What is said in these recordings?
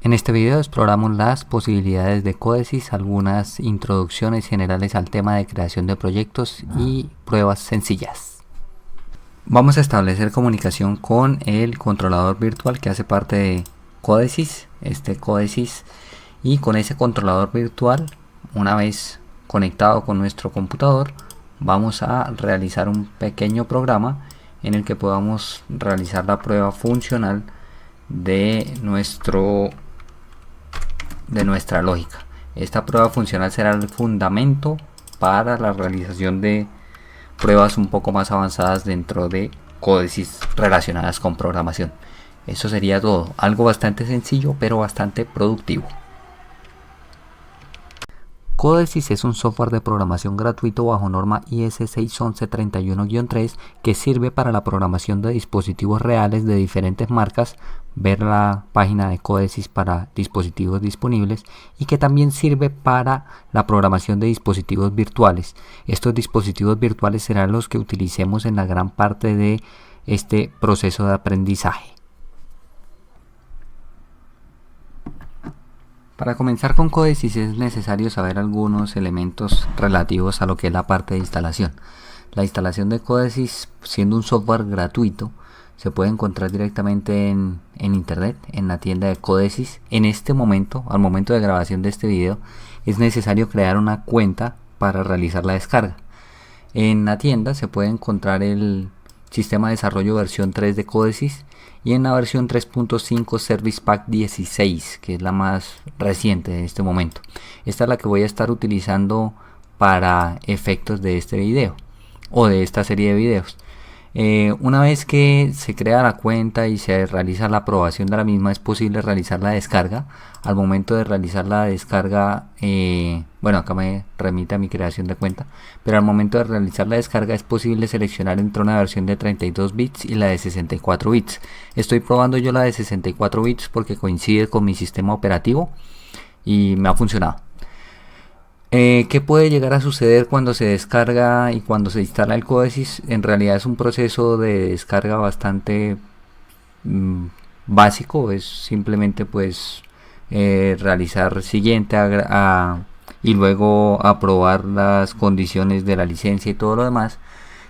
En este video exploramos las posibilidades de Codesys, algunas introducciones generales al tema de creación de proyectos y pruebas sencillas. Vamos a establecer comunicación con el controlador virtual que hace parte de Codesys, Codesys, y con ese controlador virtual, una vez conectado con nuestro computador, vamos a realizar un pequeño programa en el que podamos realizar la prueba funcional de nuestra lógica. Esta prueba funcional será el fundamento para la realización de pruebas un poco más avanzadas dentro de Codesys relacionadas con programación. Eso sería todo, algo bastante sencillo pero bastante productivo. Codesys es un software de programación gratuito bajo norma IS 61131-3 que sirve para la programación de dispositivos reales de diferentes marcas, ver la página de Codesys para dispositivos disponibles, y que también sirve para la programación de dispositivos virtuales. Estos dispositivos virtuales serán los que utilicemos en la gran parte de este proceso de aprendizaje. Para comenzar con Codesys es necesario saber algunos elementos relativos a lo que es la parte de instalación. La instalación de Codesys, siendo un software gratuito, se puede encontrar directamente en internet, en la tienda de Codesys. En este momento, al momento de grabación de este video, es necesario crear una cuenta para realizar la descarga. En la tienda se puede encontrar el sistema de desarrollo versión 3 de Codesys y en la versión 3.5 Service Pack 16, que es la más reciente de este momento. Esta es la que voy a estar utilizando para efectos de este video o de esta serie de videos. Una vez que se crea la cuenta y se realiza la aprobación de la misma, es posible realizar la descarga. Al momento de realizar la descarga, bueno, acá me remite a mi creación de cuenta, pero al momento de realizar la descarga es posible seleccionar entre una versión de 32 bits y la de 64 bits. Estoy probando yo la de 64 bits porque coincide con mi sistema operativo y me ha funcionado. ¿Qué puede llegar a suceder cuando se descarga y cuando se instala el Codesys? En realidad es un proceso de descarga bastante básico. Es simplemente pues realizar siguiente y luego aprobar las condiciones de la licencia y todo lo demás.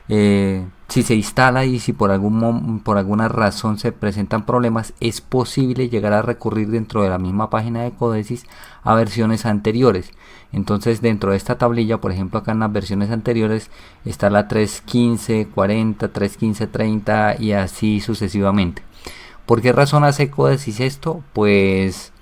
Si se instala y si por alguna razón se presentan problemas, es posible llegar a recurrir dentro de la misma página de Codesys a versiones anteriores. Entonces, dentro de esta tablilla, por ejemplo, acá en las versiones anteriores está la 3.15.40, 3.15.30 y así sucesivamente. ¿Por qué razón hace Codesys esto? Pues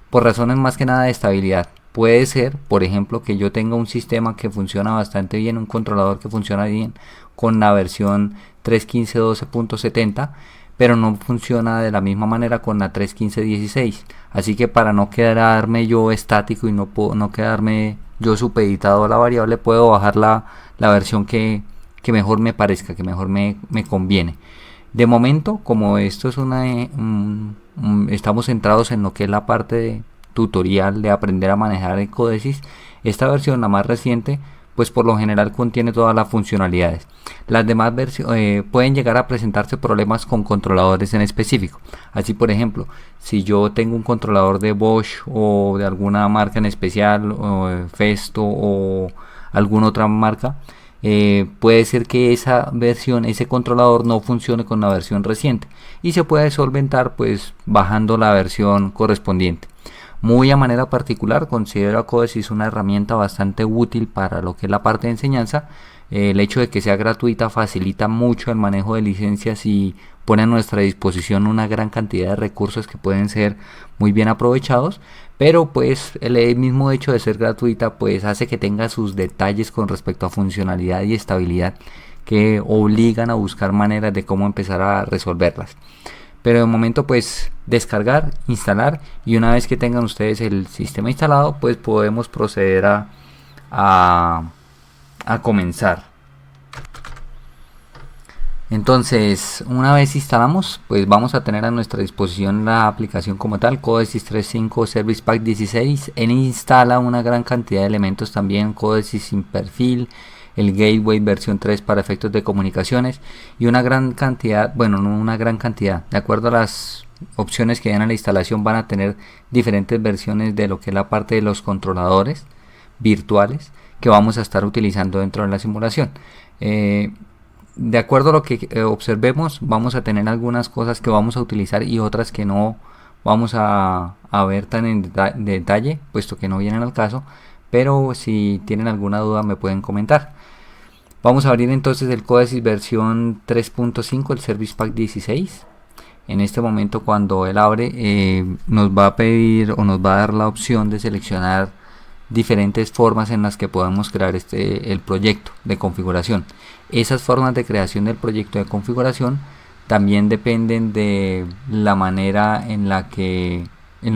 por razones más que nada de estabilidad. Puede ser, por ejemplo, que yo tenga un sistema que funciona bastante bien, un controlador que funciona bien con la versión 3.15.12.70, pero no funciona de la misma manera con la 3.15.16. Así que para no quedarme yo estático y no quedarme yo supeditado a la variable, puedo bajar la versión que mejor me parezca, que mejor me conviene. De momento, como esto es estamos centrados en lo que es la parte de tutorial de aprender a manejar el Codesys, esta versión, la más reciente, pues por lo general contiene todas las funcionalidades. Las demás versiones pueden llegar a presentarse problemas con controladores en específico. Así, por ejemplo, si yo tengo un controlador de Bosch o de alguna marca en especial, o Festo o alguna otra marca, puede ser que esa versión, ese controlador no funcione con la versión reciente y se puede solventar pues bajando la versión correspondiente. Muy a manera particular, considero a Codesys una herramienta bastante útil para lo que es la parte de enseñanza. El hecho de que sea gratuita facilita mucho el manejo de licencias y pone a nuestra disposición una gran cantidad de recursos que pueden ser muy bien aprovechados, pero pues el mismo hecho de ser gratuita pues hace que tenga sus detalles con respecto a funcionalidad y estabilidad que obligan a buscar maneras de cómo empezar a resolverlas. Pero de momento pues descargar, instalar, y una vez que tengan ustedes el sistema instalado pues podemos proceder a comenzar. Entonces, una vez instalamos, pues vamos a tener a nuestra disposición la aplicación como tal, Codesys 3.5 Service Pack 16. Él instala una gran cantidad de elementos también, Codesys sin perfil, el Gateway versión 3 para efectos de comunicaciones y una gran cantidad, bueno, no una gran cantidad, de acuerdo a las opciones que den a la instalación van a tener diferentes versiones de lo que es la parte de los controladores virtuales que vamos a estar utilizando dentro de la simulación. De acuerdo a lo que observemos, vamos a tener algunas cosas que vamos a utilizar y otras que no vamos a ver tan en detalle, puesto que no vienen al caso, pero si tienen alguna duda me pueden comentar. Vamos a abrir entonces el Codesys versión 3.5, el Service Pack 16. En este momento, cuando él abre, nos va a pedir o nos va a dar la opción de seleccionar diferentes formas en las que podemos crear el proyecto de configuración. Esas formas de creación del proyecto de configuración también dependen de la manera en lo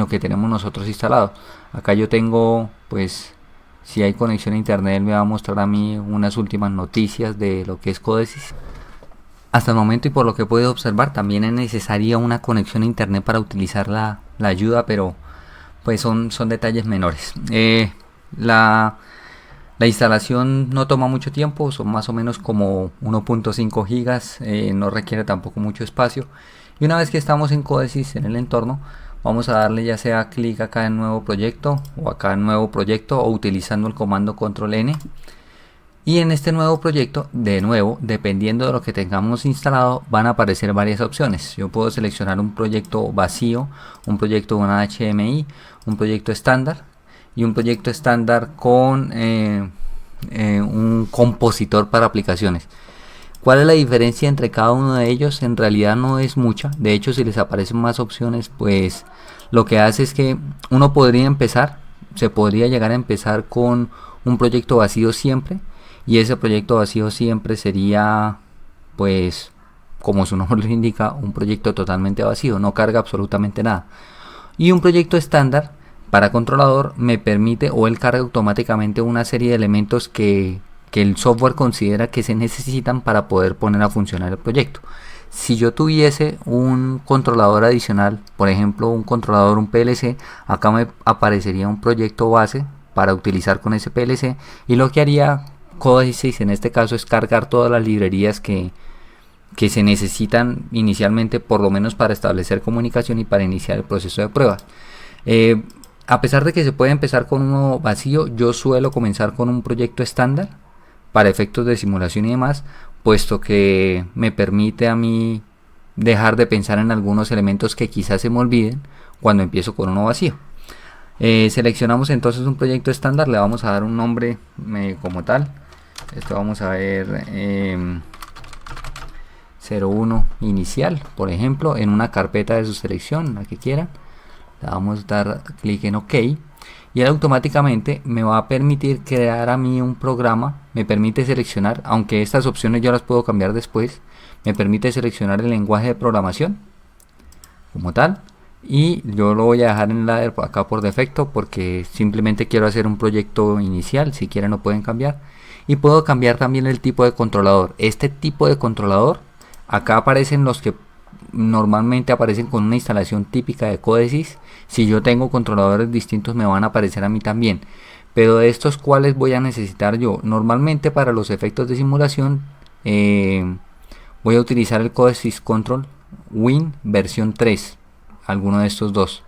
que tenemos nosotros instalado. Acá yo tengo, pues, si hay conexión a internet, él me va a mostrar a mí unas últimas noticias de lo que es Codesys. Hasta el momento, y por lo que puedo observar, también es necesaria una conexión a internet para utilizar la ayuda, pero pues son detalles menores. La instalación no toma mucho tiempo, son más o menos como 1.5 gigas, no requiere tampoco mucho espacio. Y una vez que estamos en Codesys, en el entorno, vamos a darle ya sea clic acá en nuevo proyecto o acá en nuevo proyecto, o utilizando el comando control N. Y en este nuevo proyecto, de nuevo, dependiendo de lo que tengamos instalado, van a aparecer varias opciones. Yo puedo seleccionar un proyecto vacío, un proyecto con HDMI, un proyecto estándar y un proyecto estándar con un compositor para aplicaciones. ¿Cuál es la diferencia entre cada uno de ellos? En realidad no es mucha. De hecho, si les aparecen más opciones, pues lo que hace es que uno se podría llegar a empezar con un proyecto vacío siempre, y ese proyecto vacío siempre sería, pues, como su nombre lo indica, un proyecto totalmente vacío, no carga absolutamente nada. Y un proyecto estándar para controlador me permite, o él carga automáticamente una serie de elementos que el software considera que se necesitan para poder poner a funcionar el proyecto. Si yo tuviese un controlador adicional, por ejemplo un controlador, un PLC, acá me aparecería un proyecto base para utilizar con ese PLC, y lo que haría Codesys en este caso es cargar todas las librerías que se necesitan inicialmente, por lo menos para establecer comunicación y para iniciar el proceso de pruebas. A pesar de que se puede empezar con uno vacío, yo suelo comenzar con un proyecto estándar para efectos de simulación y demás, puesto que me permite a mí dejar de pensar en algunos elementos que quizás se me olviden cuando empiezo con uno vacío. Seleccionamos entonces un proyecto estándar, le vamos a dar un nombre como tal. Esto vamos a ver 01 inicial, por ejemplo, en una carpeta de su selección, la que quieran. Le vamos a dar clic en OK, y él automáticamente me va a permitir crear a mí un programa. Me permite seleccionar, aunque estas opciones yo las puedo cambiar después, me permite seleccionar el lenguaje de programación como tal, y yo lo voy a dejar en la acá por defecto porque simplemente quiero hacer un proyecto inicial. Si quieren lo pueden cambiar, y puedo cambiar también el tipo de controlador. Este tipo de controlador, acá aparecen los que normalmente aparecen con una instalación típica de Codesys. Si yo tengo controladores distintos me van a aparecer a mí también, pero de estos, ¿cuáles voy a necesitar yo? Normalmente para los efectos de simulación voy a utilizar el Codesys Control Win versión 3, alguno de estos dos.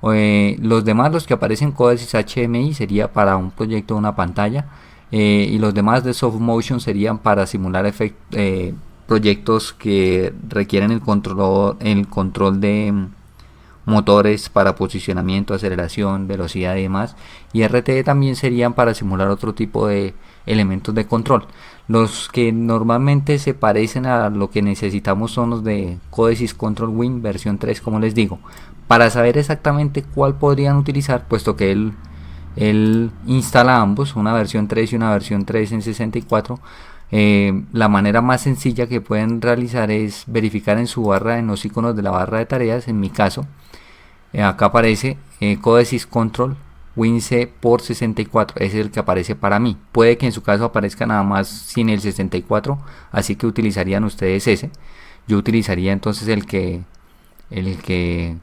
Los demás, los que aparecen Codesys HDMI, sería para un proyecto de una pantalla, y los demás de Soft Motion serían para simular proyectos que requieren el control de motores para posicionamiento, aceleración, velocidad y demás. Y RTE también serían para simular otro tipo de elementos de control. Los que normalmente se parecen a lo que necesitamos son los de Codesys Control Win versión 3, como les digo. Para saber exactamente cuál podrían utilizar, puesto que él instala ambos, una versión 3 y una versión 3 en 64, la manera más sencilla que pueden realizar es verificar en su barra, en los iconos de la barra de tareas. En mi caso, acá aparece Codesys Control WinC por 64, ese es el que aparece para mí. Puede que en su caso aparezca nada más sin el 64, así que utilizarían ustedes ese. Yo utilizaría entonces el que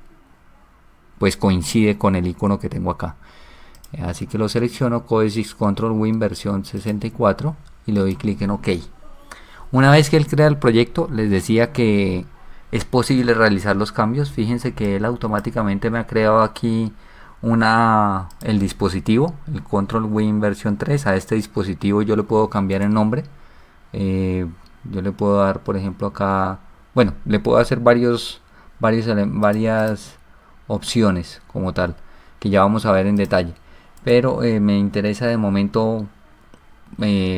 pues coincide con el icono que tengo acá. Así que lo selecciono, Codesys Control Win versión 64, y le doy clic en OK. Una vez que él crea el proyecto, les decía que es posible realizar los cambios. Fíjense que él automáticamente me ha creado aquí el dispositivo, el Control Win versión 3. A este dispositivo yo le puedo cambiar el nombre. Yo le puedo dar, por ejemplo, acá, bueno, le puedo hacer varias opciones como tal, que ya vamos a ver en detalle. Pero me interesa de momento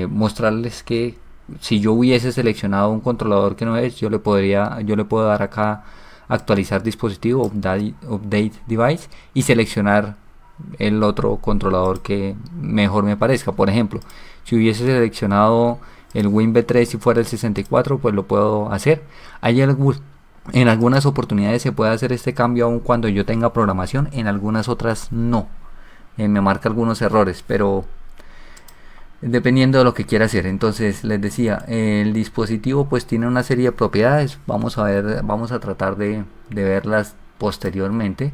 mostrarles que si yo hubiese seleccionado un controlador que no es, yo le puedo dar acá actualizar dispositivo, update device, y seleccionar el otro controlador que mejor me parezca. Por ejemplo, si hubiese seleccionado el WinV3 si fuera el 64, pues lo puedo hacer. En algunas oportunidades se puede hacer este cambio aun cuando yo tenga programación, en algunas otras no. Me marca algunos errores, pero dependiendo de lo que quiera hacer. Entonces les decía, el dispositivo pues tiene una serie de propiedades. Vamos a tratar de verlas posteriormente.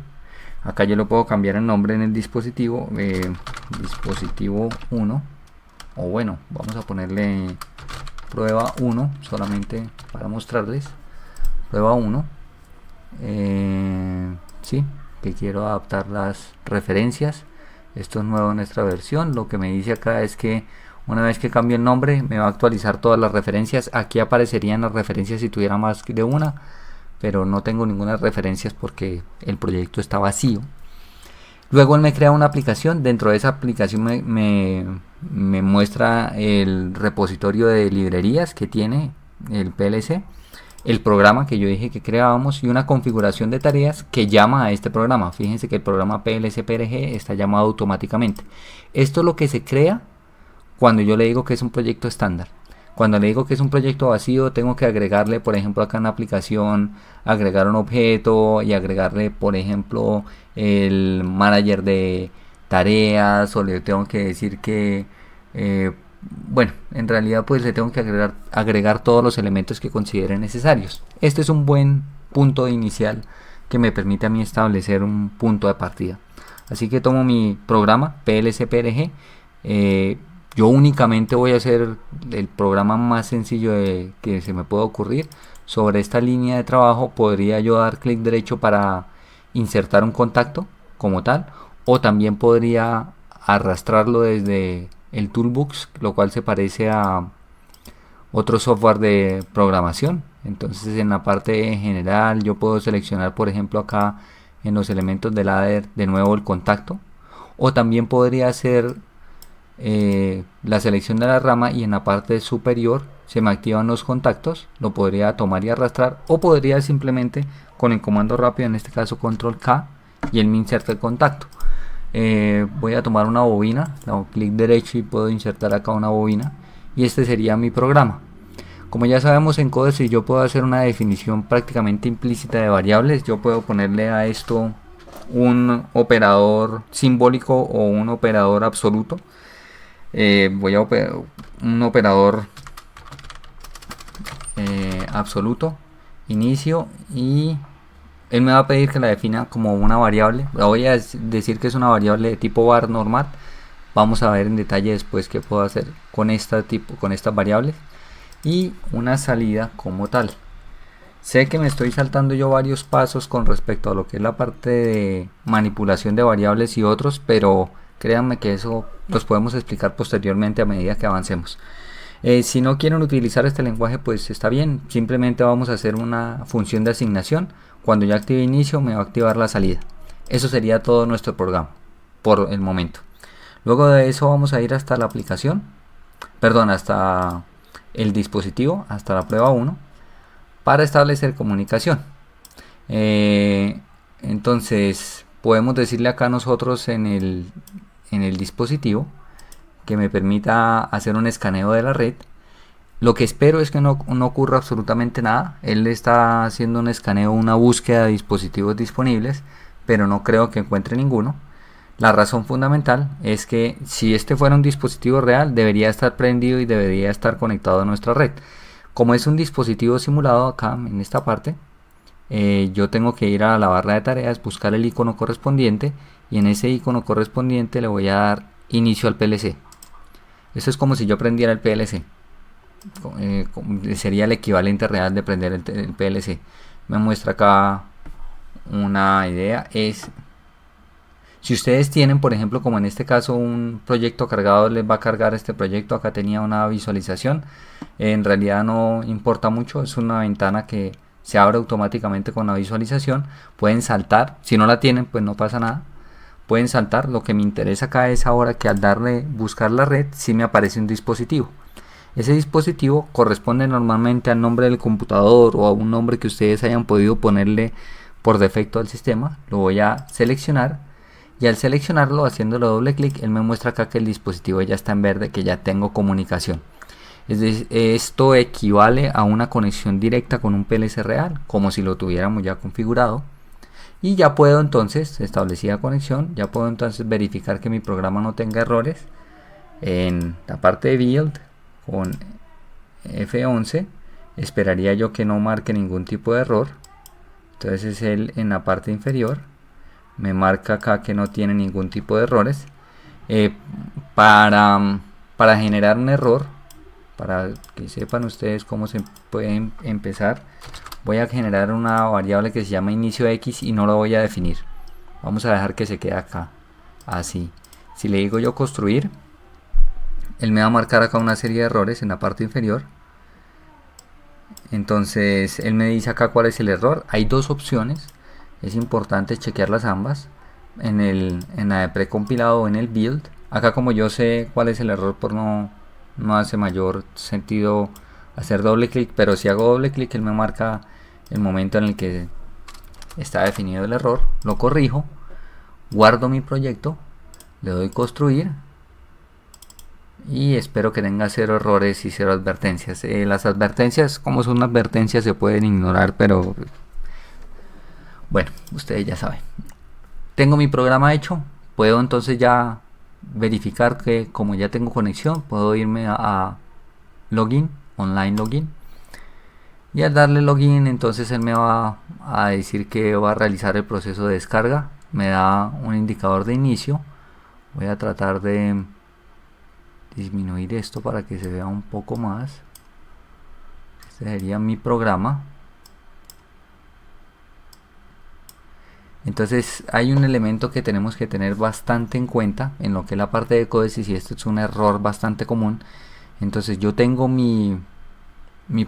Acá yo le puedo cambiar el nombre en el dispositivo, dispositivo 1, o bueno, vamos a ponerle prueba 1 solamente para mostrarles. Prueba 1, sí, que quiero adaptar las referencias. Esto es nuevo en nuestra versión. Lo que me dice acá es que una vez que cambie el nombre me va a actualizar todas las referencias. Aquí aparecerían las referencias si tuviera más de una, pero no tengo ninguna referencias porque el proyecto está vacío. Luego él me crea una aplicación. Dentro de esa aplicación me muestra el repositorio de librerías que tiene el PLC, el programa que yo dije que creábamos y una configuración de tareas que llama a este programa. Fíjense que el programa PLC-PRG está llamado automáticamente. Esto es lo que se crea cuando yo le digo que es un proyecto estándar. Cuando le digo que es un proyecto vacío, tengo que agregarle, por ejemplo, acá en la aplicación, agregar un objeto y agregarle, por ejemplo, el manager de tareas, o le tengo que decir que bueno, en realidad pues le tengo que agregar todos los elementos que considere necesarios. Este es un buen punto inicial que me permite a mí establecer un punto de partida. Así que tomo mi programa PLC-PRG. Yo únicamente voy a hacer el programa más sencillo que se me pueda ocurrir. Sobre esta línea de trabajo podría yo dar clic derecho para insertar un contacto como tal, o también podría arrastrarlo desde el Toolbox, lo cual se parece a otro software de programación. Entonces en la parte general yo puedo seleccionar, por ejemplo, acá en los elementos del ladder de nuevo el contacto, o también podría hacer la selección de la rama y en la parte superior se me activan los contactos. Lo podría tomar y arrastrar, o podría simplemente con el comando rápido, en este caso control K, y él me inserta el contacto. Voy a tomar una bobina, hago clic derecho y puedo insertar acá una bobina, y este sería mi programa. Como ya sabemos, en Codecy yo puedo hacer una definición prácticamente implícita de variables. Yo puedo ponerle a esto un operador simbólico o un operador absoluto. Voy a un operador absoluto, inicio, y él me va a pedir que la defina como una variable. La voy a decir que es una variable de tipo var normal. Vamos a ver en detalle después qué puedo hacer con estas variables, y una salida como tal. Sé que me estoy saltando yo varios pasos con respecto a lo que es la parte de manipulación de variables y otros, pero créanme que eso los podemos explicar posteriormente a medida que avancemos. Si no quieren utilizar este lenguaje, pues está bien, simplemente vamos a hacer una función de asignación. Cuando ya active inicio me va a activar la salida. Eso sería todo nuestro programa por el momento. Luego de eso vamos a ir hasta la aplicación, perdón, hasta el dispositivo, hasta la prueba 1, para establecer comunicación. Entonces podemos decirle acá nosotros en el dispositivo que me permita hacer un escaneo de la red. Lo que espero es que no ocurra absolutamente nada. Él está haciendo un escaneo, una búsqueda de dispositivos disponibles, pero no creo que encuentre ninguno. La razón fundamental es que si este fuera un dispositivo real, debería estar prendido y debería estar conectado a nuestra red. Como es un dispositivo simulado, acá en esta parte, yo tengo que ir a la barra de tareas, buscar el icono correspondiente, y en ese icono correspondiente le voy a dar inicio al PLC. Esto es como si yo prendiera el PLC. Sería el equivalente real de prender el PLC. me muestra acá una idea. Es si ustedes tienen, por ejemplo, como en este caso, un proyecto cargado, les va a cargar este proyecto. Acá tenía una visualización, en realidad no importa mucho, es una ventana que se abre automáticamente con la visualización. Pueden saltar, si no la tienen pues no pasa nada, pueden saltar. Lo que me interesa acá es ahora que al darle buscar la red, sí me aparece un dispositivo. Ese dispositivo corresponde normalmente al nombre del computador o a un nombre que ustedes hayan podido ponerle por defecto al sistema. Lo voy a seleccionar y al seleccionarlo, haciéndole doble clic, él me muestra acá que el dispositivo ya está en verde, que ya tengo comunicación. Esto equivale a una conexión directa con un PLC real, como si lo tuviéramos ya configurado. Y ya puedo entonces, establecida conexión, ya puedo entonces verificar que mi programa no tenga errores. En la parte de build con F11 esperaría yo que no marque ningún tipo de error. Entonces él en la parte inferior me marca acá que no tiene ningún tipo de errores. Para generar un error, para que sepan ustedes cómo se pueden empezar, voy a generar una variable que se llama inicio X y no lo voy a definir. Vamos a dejar que se quede acá así. Si le digo yo construir, él me va a marcar acá una serie de errores en la parte inferior. Entonces él me dice acá cuál es el error. Hay dos opciones, es importante chequearlas ambas en la de precompilado o en el build. Acá, como yo sé cuál es el error, por no hace mayor sentido hacer doble clic, pero si hago doble clic él me marca el momento en el que está definido el error. Lo corrijo, guardo mi proyecto, le doy construir y espero que tenga 0 errores y 0 advertencias. Las advertencias, como son advertencias, se pueden ignorar, pero bueno, ustedes ya saben. Tengo mi programa hecho, puedo entonces ya verificar que como ya tengo conexión, puedo irme a login, online login, y al darle login entonces él me va a decir que va a realizar el proceso de descarga. Me da un indicador de inicio. Voy a tratar de disminuir esto para que se vea un poco más. Este sería mi programa. Entonces hay un elemento que tenemos que tener bastante en cuenta en lo que es la parte de códices, y esto es un error bastante común. Entonces yo tengo mi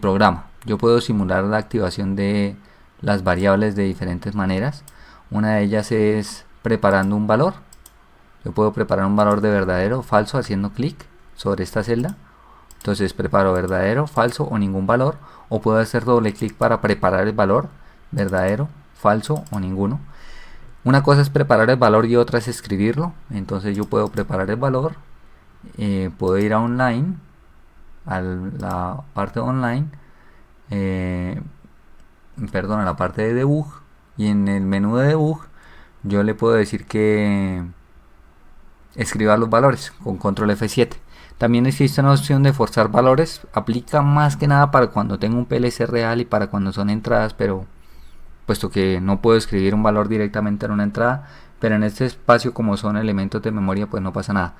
programa, yo puedo simular la activación de las variables de diferentes maneras. Una de ellas es preparando un valor. Yo puedo preparar un valor de verdadero o falso haciendo clic sobre esta celda. Entonces preparo verdadero, falso o ningún valor, o puedo hacer doble clic para preparar el valor verdadero, falso o ninguno. Una cosa es preparar el valor y otra es escribirlo. Entonces yo puedo preparar el valor, puedo ir a online, a la parte de online, perdón, a la parte de debug, y en el menú de debug yo le puedo decir que escriba los valores con control F7. También existe una opción de forzar valores, aplica más que nada para cuando tengo un PLC real y para cuando son entradas, pero puesto que no puedo escribir un valor directamente en una entrada, pero en este espacio, como son elementos de memoria, pues no pasa nada.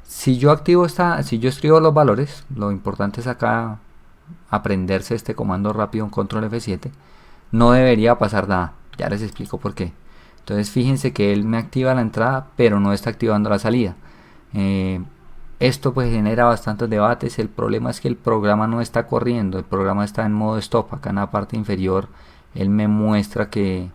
Si yo escribo los valores, lo importante es acá aprenderse este comando rápido, un control F7, no debería pasar nada. Ya les explico por qué. Entonces fíjense que él me activa la entrada, pero no está activando la salida. Esto pues genera bastantes debates. El problema es que el programa no está corriendo, el programa está en modo stop. Acá en la parte inferior él me muestra que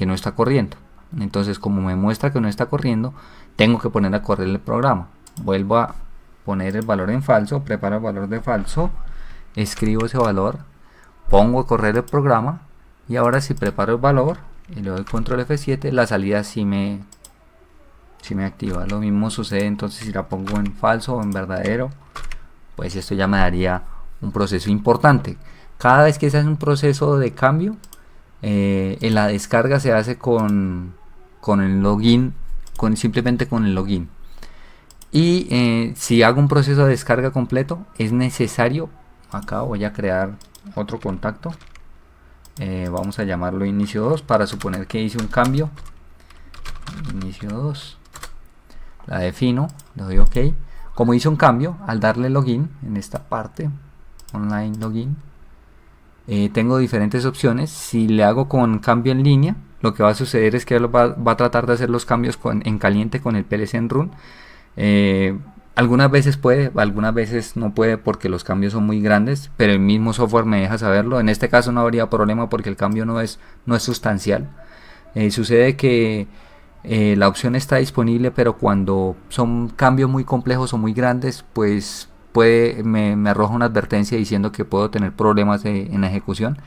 no está corriendo. Entonces, como me muestra que no está corriendo, tengo que poner a correr el programa. Vuelvo a poner el valor en falso, preparo el valor de falso, escribo ese valor, pongo a correr el programa, y ahora si preparo el valor y le doy control F7, la salida sí me activa. Lo mismo sucede entonces si la pongo en falso o en verdadero, pues esto ya me daría un proceso importante. Cada vez que se hace un proceso de cambio, en la descarga se hace con el login, simplemente con el login. Y si hago un proceso de descarga completo, es necesario, acá voy a crear otro contacto, vamos a llamarlo inicio 2 para suponer que hice un cambio. Inicio 2, la defino, le doy OK. Como hice un cambio, al darle login en esta parte, online login, tengo diferentes opciones. Si le hago con cambio en línea, lo que va a suceder es que él va a tratar de hacer los cambios en caliente con el PLC en run. Algunas veces puede, algunas veces no puede porque los cambios son muy grandes, pero el mismo software me deja saberlo. En este caso no habría problema porque el cambio no es sustancial. Sucede que la opción está disponible, pero cuando son cambios muy complejos o muy grandes, pues me arroja una advertencia diciendo que puedo tener problemas en la ejecución,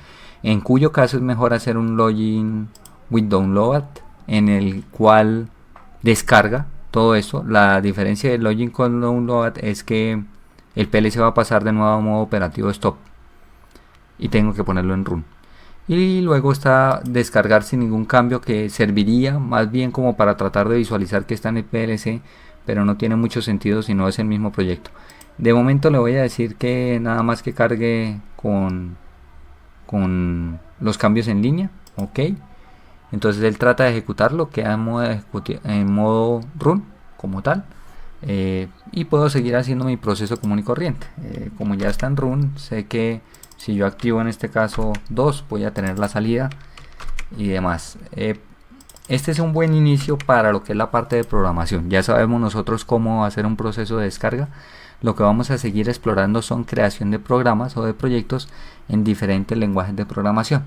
en cuyo caso es mejor hacer un login with download, en el cual descarga todo esto. La diferencia del login con download es que el PLC va a pasar de nuevo a modo operativo stop y tengo que ponerlo en run. Y luego está descargar sin ningún cambio, que serviría más bien como para tratar de visualizar que está en el PLC, pero no tiene mucho sentido si no es el mismo proyecto. De momento le voy a decir que nada más que cargue con los cambios en línea. Ok, entonces él trata de ejecutarlo, queda en modo run como tal, y puedo seguir haciendo mi proceso común y corriente. Como ya está en run, sé que si yo activo en este caso 2, voy a tener la salida y demás. Este es un buen inicio para lo que es la parte de programación. Ya sabemos nosotros cómo hacer un proceso de descarga. Lo que vamos a seguir explorando son creación de programas o de proyectos en diferentes lenguajes de programación.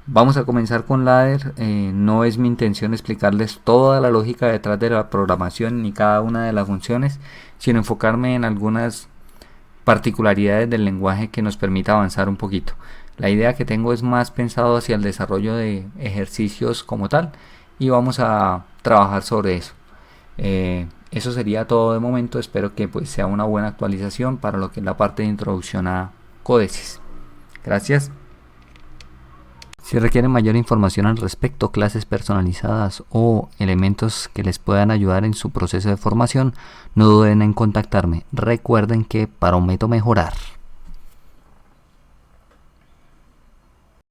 Vamos a comenzar con ladder. No es mi intención explicarles toda la lógica detrás de la programación ni cada una de las funciones, sino enfocarme en algunas particularidades del lenguaje que nos permita avanzar un poquito. La idea que tengo es más pensado hacia el desarrollo de ejercicios como tal, y vamos a trabajar sobre eso. Eso sería todo de momento. Espero que pues sea una buena actualización para lo que es la parte de introducción a Códices. Gracias. Si requieren mayor información al respecto, clases personalizadas o elementos que les puedan ayudar en su proceso de formación, no duden en contactarme. Recuerden que Parometo mejorar.